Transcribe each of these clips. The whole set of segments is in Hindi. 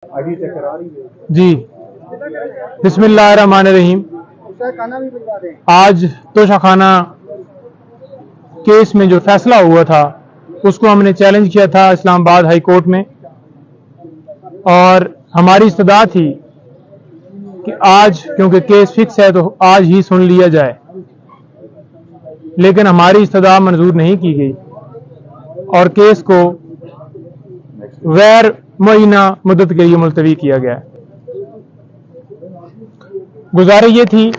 जी, बिस्मिल्लाहिर्रहमानिर्रहीम। आज तोशाखाना केस में जो फैसला हुआ था उसको हमने चैलेंज किया था इस्लामाबाद हाई कोर्ट में, और हमारी इस्तदा थी कि आज क्योंकि केस फिक्स है तो आज ही सुन लिया जाए, लेकिन हमारी इस्तदा मंजूर नहीं की गई और केस को गैर मुअय्यना मुद्दत के लिए मुलतवी किया गया। गुजारिश ये थी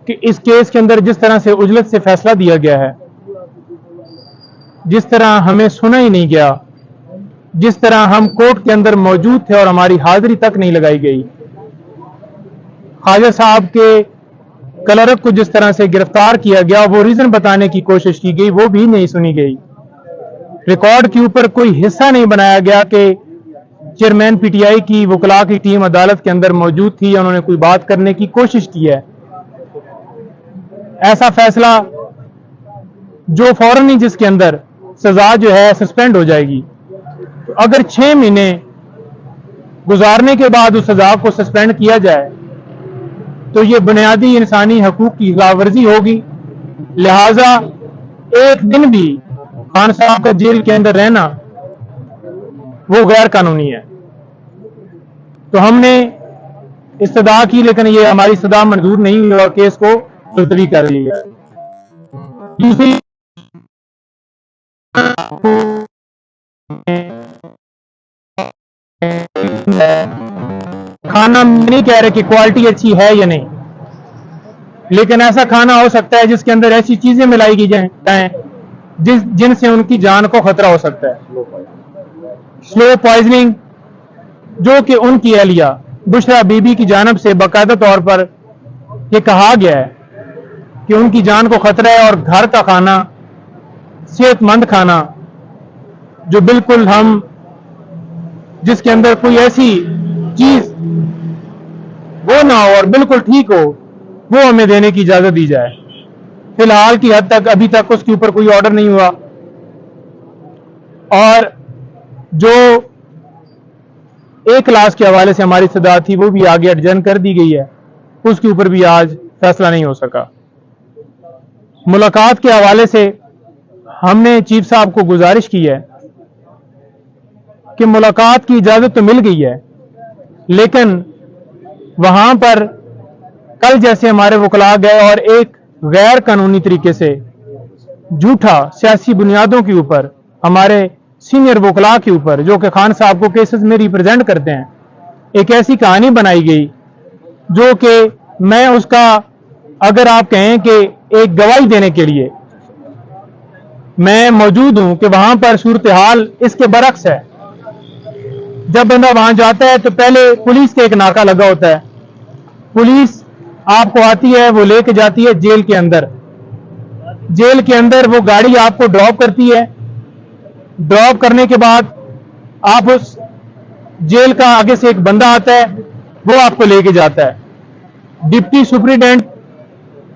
कि इस केस के अंदर जिस तरह से उजलत से फैसला दिया गया है, जिस तरह हमें सुना ही नहीं गया, जिस तरह हम कोर्ट के अंदर मौजूद थे और हमारी हाजिरी तक नहीं लगाई गई, ख्वाजा साहब के क्लर्क को जिस तरह से गिरफ्तार किया गया, वो रीजन बताने की कोशिश की गई, वो भी नहीं सुनी गई। रिकॉर्ड के ऊपर कोई हिस्सा नहीं बनाया गया कि चेयरमैन पीटीआई की वकला की टीम अदालत के अंदर मौजूद थी या उन्होंने कोई बात करने की कोशिश की है। ऐसा फैसला जो फौरन ही जिसके अंदर सजा जो है सस्पेंड हो जाएगी, तो अगर 6 महीने गुजारने के बाद उस सजा को सस्पेंड किया जाए तो ये बुनियादी इंसानी हकूक की खिलाफवर्जी होगी। लिहाजा एक दिन भी खान साहब का जेल के अंदर रहना वो गैर कानूनी है। तो हमने इस्तदा की, लेकिन ये हमारी इस्तदा मंजूर नहीं हुई और केस को मुलतवी कर लिया। दूसरी खाना नहीं कह रहे कि क्वालिटी अच्छी है या नहीं, लेकिन ऐसा खाना हो सकता है जिसके अंदर ऐसी चीजें मिलाई की जाए जिनसे उनकी जान को खतरा हो सकता है। स्लो पॉइजनिंग, जो कि उनकी अहलिया बुशरा बीबी की जानिब से बाकायदा तौर पर यह कहा गया है कि उनकी जान को खतरा है, और घर का खाना, सेहतमंद खाना जो बिल्कुल हम जिसके अंदर कोई ऐसी चीज वो ना हो और बिल्कुल ठीक हो, वो हमें देने की इजाजत दी जाए। फिलहाल की हद तक अभी तक उसके ऊपर कोई ऑर्डर नहीं हुआ, और जो एक क्लास के हवाले से हमारी इस्तदा थी वो भी आगे एडजर्न कर दी गई है, उसके ऊपर भी आज फैसला नहीं हो सका। मुलाकात के हवाले से हमने चीफ साहब को गुजारिश की है कि मुलाकात की इजाजत तो मिल गई है, लेकिन वहां पर कल जैसे हमारे वकला गए और एक गैर कानूनी तरीके से झूठा सियासी बुनियादों के ऊपर हमारे सीनियर वकला के ऊपर, जो कि खान साहब को केसेस में रिप्रेजेंट करते हैं, एक ऐसी कहानी बनाई गई जो कि मैं उसका, अगर आप कहें कि एक गवाही देने के लिए मैं मौजूद हूं कि वहां पर सूरत हाल इसके बरक्स है। जब बंदा वहां जाता है तो पहले पुलिस के एक नाका लगा होता है, पुलिस आपको आती है, वो लेके जाती है जेल के अंदर। जेल के अंदर वो गाड़ी आपको ड्रॉप करती है, ड्रॉप करने के बाद आप उस जेल का आगे से एक बंदा आता है, वो आपको लेके जाता है। डिप्टी सुपरिटेंडेंट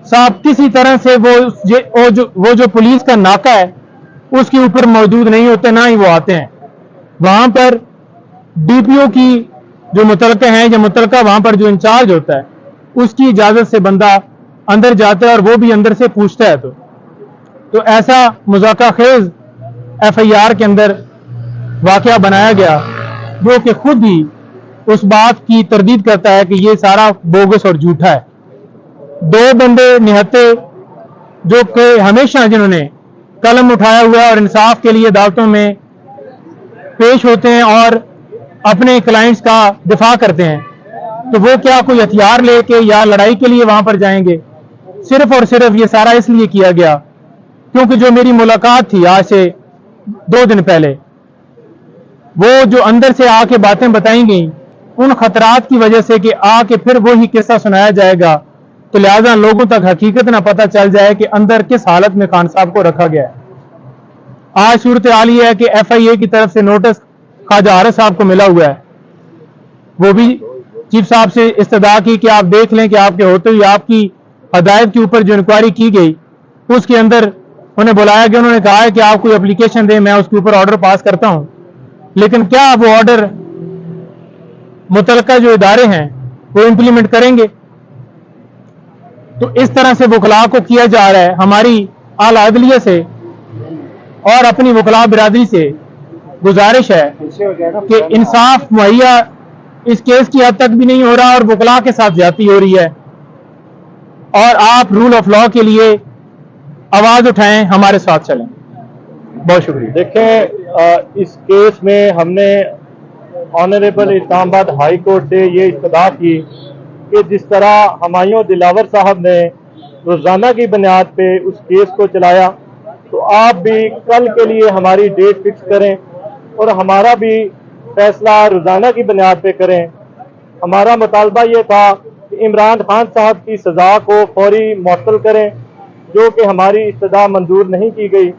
साहब किसी तरह से वो जो पुलिस का नाका है उसके ऊपर मौजूद नहीं होते, ना ही वो आते हैं। वहां पर डीपीओ की जो मुतलका है या मुतलका वहां पर जो इंचार्ज होता है, उसकी इजाजत से बंदा अंदर जाता है और वो भी अंदर से पूछता है। तो ऐसा मुज़ाका खेज FIR के अंदर वाकया बनाया गया, जो कि खुद ही उस बात की तरदीद करता है कि ये सारा बोगस और झूठा है। 2 बंदे निहत्ते जो कि हमेशा जिन्होंने कलम उठाया हुआ है और इंसाफ के लिए अदालतों में पेश होते हैं और अपने क्लाइंट्स का दिफा करते हैं, तो वो क्या कोई हथियार लेके या लड़ाई के लिए वहां पर जाएंगे? सिर्फ और सिर्फ ये सारा इसलिए किया गया क्योंकि जो मेरी मुलाकात थी आज से 2 दिन पहले, वो जो अंदर से आके बातें बताई गई, उन खतरात की वजह से कि आके फिर वो ही किस्सा सुनाया जाएगा, तो लिहाजा लोगों तक हकीकत ना पता चल जाए कि अंदर किस हालत में खान साहब को रखा गया है। आज सूरत हाल ये है कि FIA की तरफ से नोटिस ख्वाजा आरिफ साहब को मिला हुआ है। वो भी चीफ साहब से इस्तदा की कि आप देख लें कि आपके होते हुए आपकी हदायत के ऊपर जो इंक्वायरी की गई उसके अंदर उन्हें बुलाया गया। उन्होंने कहा है कि आप कोई एप्लीकेशन दें, मैं उसके ऊपर ऑर्डर पास करता हूं, लेकिन क्या वो ऑर्डर मुतलका जो इदारे हैं वो इम्प्लीमेंट करेंगे। तो इस तरह से वकला को किया जा रहा है। हमारी आला अदलिया से और अपनी वकला बिरादरी से गुजारिश है कि इंसाफ मुहैया इस केस की हद तक भी नहीं हो रहा और वकला के साथ ज्यादती हो रही है, और आप रूल ऑफ लॉ के लिए आवाज उठाएं, हमारे साथ चलें। बहुत शुक्रिया। देखें, इस केस में हमने ऑनरेबल इस्लामाबाद हाई कोर्ट से ये इस्तदा की कि जिस तरह हुमायूं दिलावर साहब ने रोजाना की बुनियाद पे उस केस को चलाया, तो आप भी कल के लिए हमारी डेट फिक्स करें और हमारा भी फैसला रोजाना की बुनियाद पे करें। हमारा मुतालबा ये था कि इमरान खान साहब की सजा को फौरी मुअत्तल करें, जो कि हमारी इस्तदा मंजूर नहीं की गई।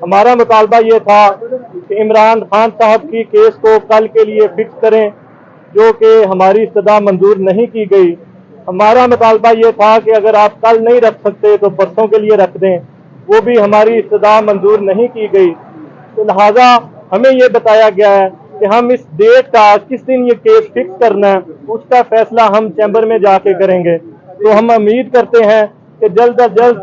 हमारा मुतालबा ये था कि इमरान खान साहब की केस को कल के लिए फिक्स करें, जो कि हमारी इस्तदा मंजूर नहीं की गई। हमारा मुतालबा ये था कि अगर आप कल नहीं रख सकते तो परसों के लिए रख दें, वो भी हमारी इस्तदा मंजूर नहीं की गई। तो लिहाजा हमें ये बताया गया है कि हम इस डेट का, किस दिन ये केस फिक्स करना है, उसका फैसला हम चैम्बर में जाके करेंगे। तो हम उम्मीद करते हैं कि जल्द अज जल्द